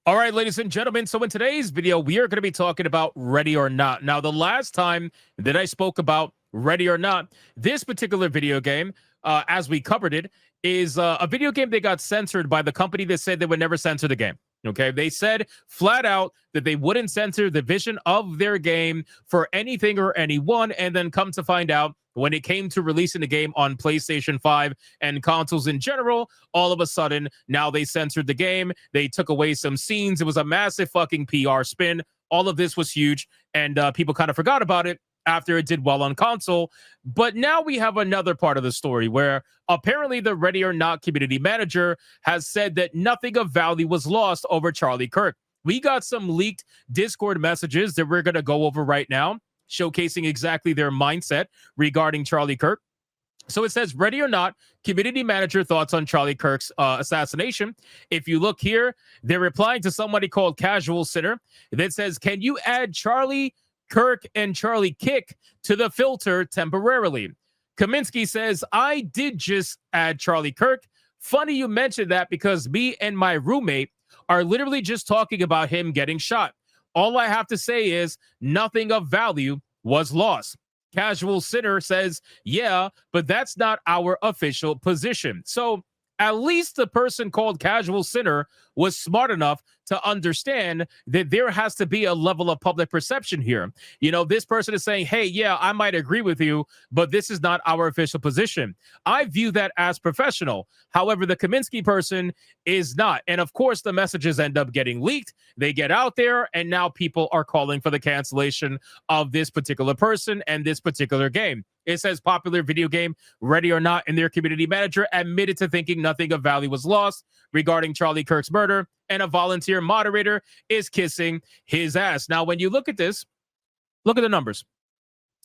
All right, ladies and gentlemen. So in today's video, we are going to be talking about Ready or Not. Now, the last time that I spoke about Ready or Not, this particular video game, as we covered it, is a video game that got censored by the company that said they would never censor the game. Okay, they said flat out that they wouldn't censor the vision of their game for anything or anyone, and then come to find out when it came to releasing the game on PlayStation 5 and consoles in general, all of a sudden, now they censored the game. They took away some scenes. It was a massive fucking PR spin. All of this was huge, and people kind of forgot about it after it did well on console. But now we have another part of the story where apparently the Ready or Not community manager has said that nothing of value was lost over Charlie Kirk. We got some leaked Discord messages that we're going to go over right now, showcasing exactly their mindset regarding Charlie Kirk. So it says, Ready or Not, community manager thoughts on Charlie Kirk's assassination. If you look here, they're replying to somebody called Casual Sinner that says, can you add Charlie Kirk and Charlie Kick to the filter temporarily? Kaminsky says, I did just add Charlie Kirk. Funny you mentioned that because me and my roommate are literally just talking about him getting shot. All I have to say is nothing of value was lost. Casual Sinner says, yeah, but that's not our official position. So at least the person called Casual Sinner was smart enough to understand that there has to be a level of public perception here. You know, this person is saying, hey, yeah, I might agree with you, but this is not our official position. I view that as professional. However, the Kaminsky person is not. And of course, the messages end up getting leaked. They get out there, and now people are calling for the cancellation of this particular person and this particular game. It says popular video game Ready or Not, and their community manager admitted to thinking nothing of value was lost regarding Charlie Kirk's murder, and a volunteer moderator is kissing his ass. Now, when you look at this, look at the numbers.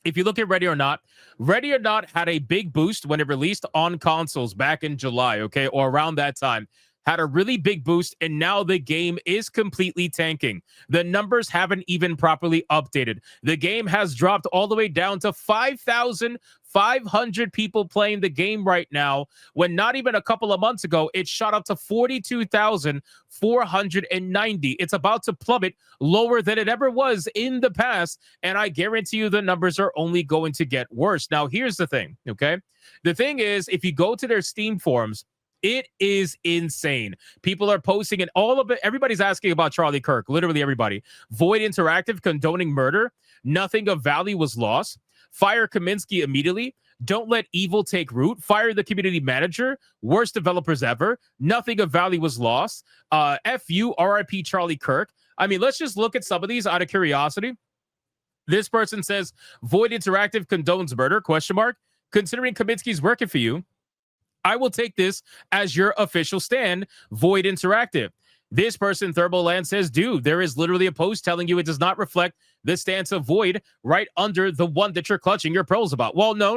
If you look at Ready or Not had a big boost when it released on consoles back in July, okay, or around that time. Had a really big boost, and now the game is completely tanking. The numbers haven't even properly updated. The game has dropped all the way down to 5,500 people playing the game right now, when not even a couple of months ago, it shot up to 42,490. It's about to plummet lower than it ever was in the past, and I guarantee you the numbers are only going to get worse. Now, here's the thing, okay? The thing is, if you go to their Steam forums, it is insane. People are posting, and all of it. Everybody's asking about Charlie Kirk. Literally everybody. Void Interactive condoning murder. Nothing of value was lost. Fire Kaminsky immediately. Don't let evil take root. Fire the community manager. Worst developers ever. Nothing of value was lost. FU RIP Charlie Kirk. I mean, let's just look at some of these out of curiosity. This person says Void Interactive condones murder? Question mark. Considering Kaminsky's working for you, I will take this as your official stand, Void Interactive. This person, Thermoland, says, dude, there is literally a post telling you it does not reflect the stance of Void right under the one that you're clutching your pearls about. Well, no.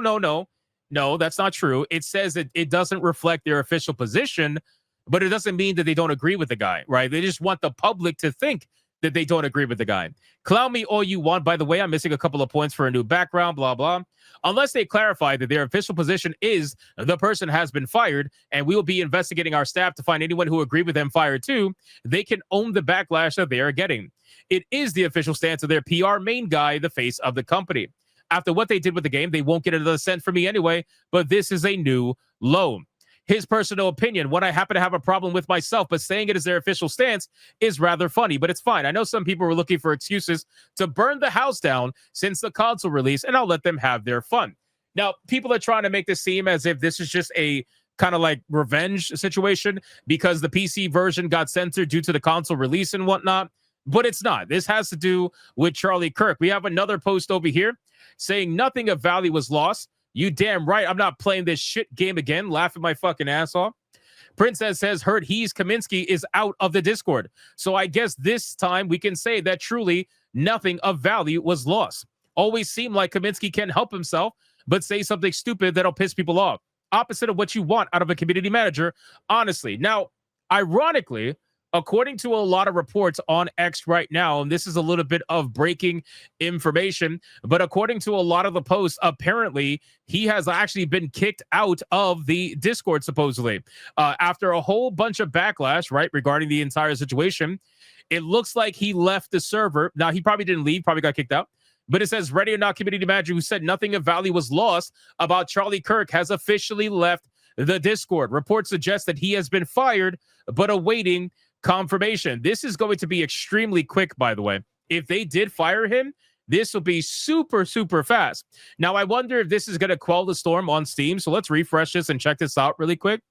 No, that's not true. It says that it doesn't reflect their official position, but it doesn't mean that they don't agree with the guy, right? They just want the public to think that they don't agree with the guy. Clown me all you want. By the way, I'm missing a couple of points for a new background, blah, blah. Unless they clarify that their official position is the person has been fired, and we will be investigating our staff to find anyone who agreed with them fired too, they can own the backlash that they are getting. It is the official stance of their PR main guy, the face of the company. After what they did with the game, they won't get another cent from me anyway, but this is a new low. His personal opinion, what I happen to have a problem with myself, but saying it as their official stance is rather funny, but it's fine. I know some people were looking for excuses to burn the house down since the console release, and I'll let them have their fun. Now, people are trying to make this seem as if this is just a kind of like revenge situation because the PC version got censored due to the console release and whatnot, but it's not. This has to do with Charlie Kirk. We have another post over here saying nothing of value was lost. You damn right, I'm not playing this shit game again. Laughing my fucking ass off. Princess says, heard Kaminsky is out of the Discord. So I guess this time we can say that truly nothing of value was lost. Always seem like Kaminsky can help himself, but say something stupid that'll piss people off. Opposite of what you want out of a community manager, honestly. Now, ironically, According to a lot of reports on X right now, and this is a little bit of breaking information, but according to a lot of the posts, apparently he has actually been kicked out of the Discord, supposedly, after a whole bunch of backlash, right, regarding the entire situation. It looks like he left the server. Now, he probably didn't leave, probably got kicked out. But it says Ready or Not community manager who said nothing of value was lost about Charlie Kirk has officially left the Discord. Reports suggest that he has been fired, but awaiting confirmation. This is going to be extremely quick, by the way. If they did fire him, this will be super, super fast. Now, I wonder if this is going to quell the storm on Steam. So let's refresh this and check this out really quick.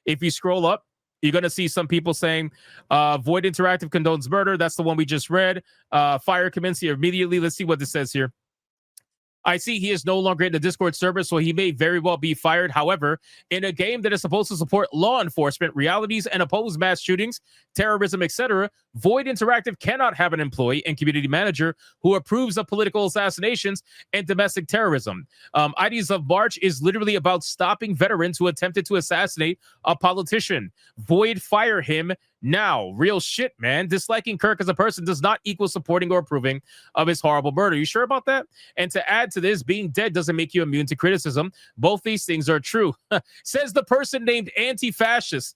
If you scroll up, you're going to see some people saying Void Interactive condones murder. That's the one we just read. Fire Kaminsky immediately. Let's see what this says here. I see he is no longer in the Discord server, so he may very well be fired. However, in a game that is supposed to support law enforcement, realities, and oppose mass shootings, terrorism, etc., Void Interactive cannot have an employee and community manager who approves of political assassinations and domestic terrorism. IDs of March is literally about stopping veterans who attempted to assassinate a politician. Void, fire him now. Real shit, man. Disliking Kirk as a person does not equal supporting or approving of his horrible murder. You sure about that? And to add to this, being dead doesn't make you immune to criticism. Both these things are true. Says the person named anti-fascist.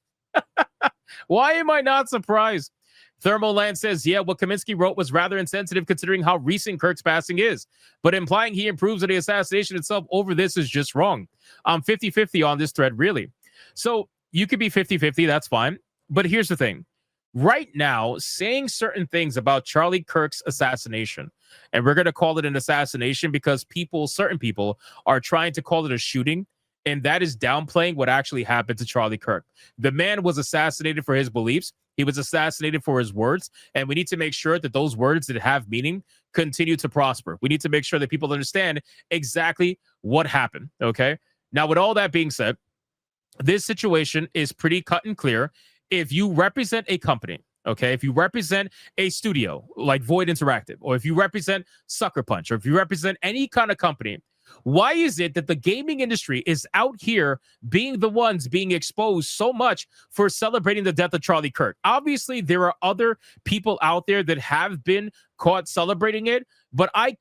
Why am I not surprised? Thermoland says, yeah, what Kaminsky wrote was rather insensitive considering how recent Kirk's passing is. But implying he improves on the assassination itself over this is just wrong. I'm 50-50 on this thread, really. So you could be 50-50, that's fine. But here's the thing. Right now, saying certain things about Charlie Kirk's assassination, and we're going to call it an assassination because certain people are trying to call it a shooting, and that is downplaying what actually happened to Charlie Kirk. The man was assassinated for his beliefs. He was assassinated for his words, and we need to make sure that those words that have meaning continue to prosper. We need to make sure that people understand exactly what happened, okay? Now, with all that being said, this situation is pretty cut and clear. If you represent a company, okay, if you represent a studio like Void Interactive, or if you represent Sucker Punch, or if you represent any kind of company, why is it that the gaming industry is out here being the ones being exposed so much for celebrating the death of Charlie Kirk? Obviously, there are other people out there that have been caught celebrating it, but I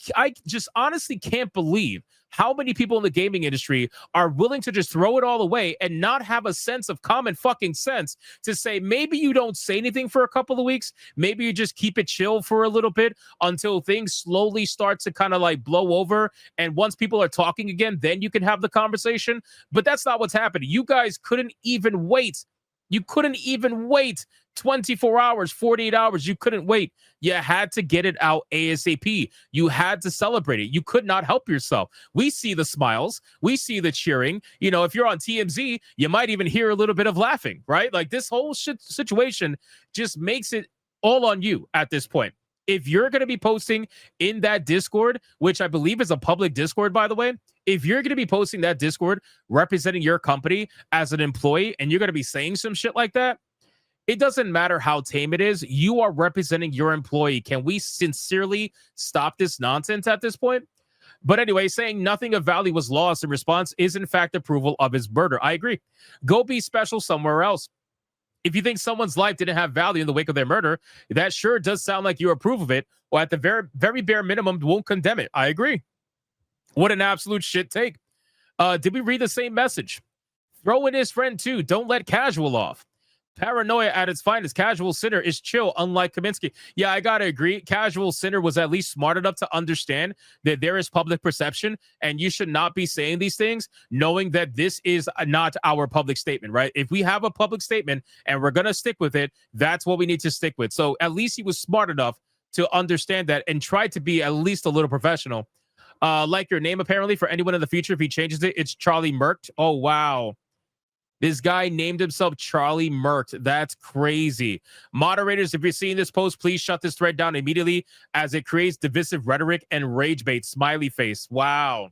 just honestly can't believe how many people in the gaming industry are willing to just throw it all away and not have a sense of common fucking sense to say, maybe you don't say anything for a couple of weeks. Maybe you just keep it chill for a little bit until things slowly start to kind of like blow over. And once people are talking again, then you can have the conversation. But that's not what's happening. You guys couldn't even wait. You couldn't even wait 24 hours, 48 hours. You couldn't wait. You had to get it out ASAP. You had to celebrate it. You could not help yourself. We see the smiles. We see the cheering. You know, if you're on TMZ, you might even hear a little bit of laughing, right? Like this whole situation just makes it all on you at this point. If you're going to be posting in that Discord, which I believe is a public Discord, by the way, if you're going to be posting that Discord representing your company as an employee and you're going to be saying some shit like that, it doesn't matter how tame it is. You are representing your employee. Can we sincerely stop this nonsense at this point? But anyway, saying nothing of value was lost in response is in fact approval of his murder. I agree. Go be special somewhere else. If you think someone's life didn't have value in the wake of their murder, that sure does sound like you approve of it, or at the very, very bare minimum, won't condemn it. I agree. What an absolute shit take. Did we read the same message? Throw in his friend too. Don't let casual off. Paranoia at its finest. Casual Sinner is chill, unlike Kaminsky. Yeah, I gotta agree. Casual Sinner was at least smart enough to understand that there is public perception and you should not be saying these things knowing that this is not our public statement, right? If we have a public statement and we're gonna stick with it, that's what we need to stick with. So at least he was smart enough to understand that and try to be at least a little professional. Like your name, apparently, for anyone in the future, if he changes it, it's Charlie Merkt. Oh, wow. This guy named himself Charlie Merkt. That's crazy. Moderators, if you're seeing this post, please shut this thread down immediately as it creates divisive rhetoric and rage bait. Smiley face. Wow.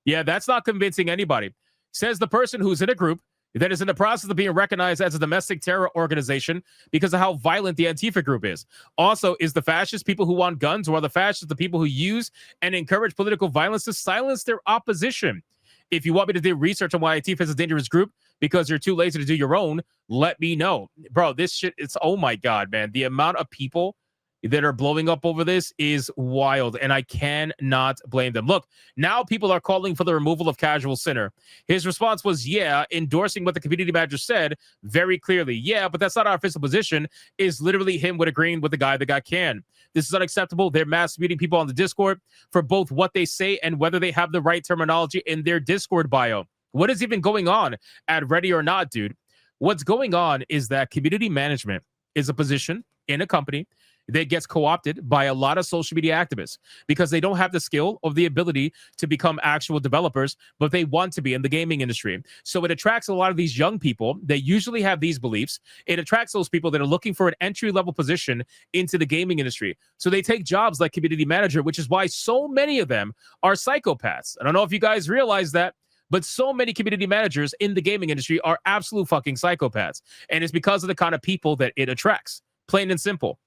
Yeah, that's not convincing anybody. Says the person who's in a group that is in the process of being recognized as a domestic terror organization because of how violent the Antifa group is. Also, is the fascists people who want guns, or are the fascists the people who use and encourage political violence to silence their opposition? If you want me to do research on why Antifa is a dangerous group because you're too lazy to do your own, let me know. Bro, this shit, it's, oh my God, man. The amount of people that are blowing up over this is wild, and I cannot blame them. Look, now people are calling for the removal of Casual Sinner. His response was, yeah, endorsing what the community manager said very clearly. Yeah, but that's not our official position, is literally him with agreeing with the guy that got canned. This is unacceptable. They're mass muting people on the Discord for both what they say and whether they have the right terminology in their Discord bio. What is even going on at Ready or Not, dude? What's going on is that community management is a position in a company that gets co-opted by a lot of social media activists because they don't have the skill or the ability to become actual developers, but they want to be in the gaming industry. So it attracts a lot of these young people that usually have these beliefs. It attracts those people that are looking for an entry-level position into the gaming industry. So they take jobs like community manager, which is why so many of them are psychopaths. I don't know if you guys realize that, but so many community managers in the gaming industry are absolute fucking psychopaths. And it's because of the kind of people that it attracts. Plain and simple.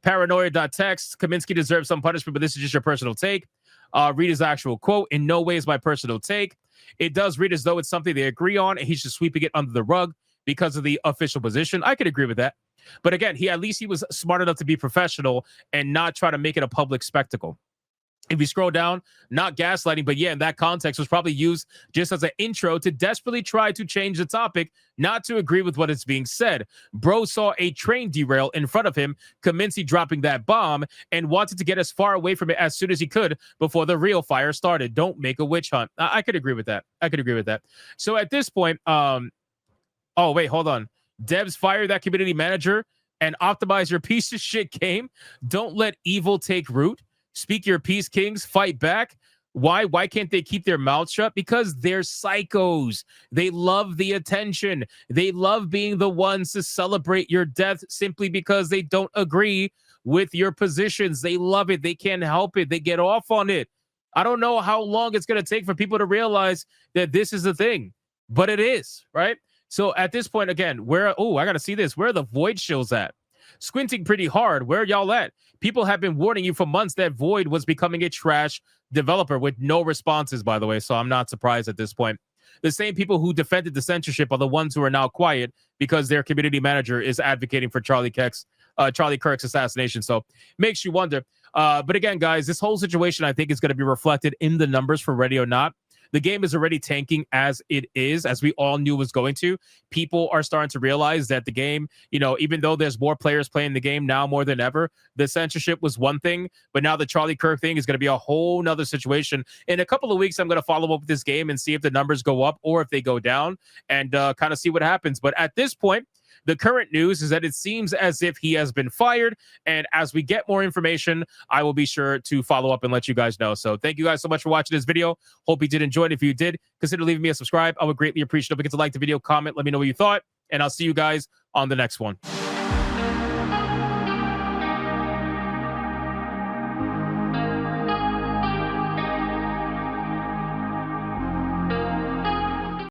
Paranoia.text, Kaminsky deserves some punishment, but this is just your personal take. Read his actual quote. In no way is my personal take. It does read as though it's something they agree on, and he's just sweeping it under the rug because of the official position. I could agree with that. But again, at least he was smart enough to be professional and not try to make it a public spectacle. If you scroll down, not gaslighting, but yeah, in that context was probably used just as an intro to desperately try to change the topic, not to agree with what is being said. Bro saw a train derail in front of him, Kaminsky dropping that bomb, and wanted to get as far away from it as soon as he could before the real fire started. Don't make a witch hunt. I could agree with that. I could agree with that. So at this point, oh, wait, hold on. Devs, fire that community manager and optimize your piece of shit game. Don't let evil take root. Speak your peace, kings. Fight back. Why? Why can't they keep their mouths shut? Because they're psychos. They love the attention. They love being the ones to celebrate your death simply because they don't agree with your positions. They love it. They can't help it. They get off on it. I don't know how long it's going to take for people to realize that this is a thing, but it is, right? So at this point, again, I got to see this. Where are the void shills at? Squinting pretty hard. Where are y'all at? People have been warning you for months that Void was becoming a trash developer with no responses, by the way, so I'm not surprised at this point. The same people who defended the censorship are the ones who are now quiet because their community manager is advocating for Charlie Kirk's assassination. So makes you wonder. But again, guys, this whole situation, I think, is going to be reflected in the numbers for Ready or Not. The game is already tanking as it is, as we all knew was going to. People are starting to realize that the game, even though there's more players playing the game now more than ever, the censorship was one thing, but now the Charlie Kirk thing is going to be a whole nother situation. In a couple of weeks, I'm going to follow up with this game and see if the numbers go up or if they go down and kind of see what happens. But at this point, the current news is that it seems as if he has been fired. And as we get more information, I will be sure to follow up and let you guys know. So thank you guys so much for watching this video. Hope you did enjoy it. If you did, consider leaving me a subscribe. I would greatly appreciate it. Don't forget to like the video, comment, let me know what you thought. And I'll see you guys on the next one.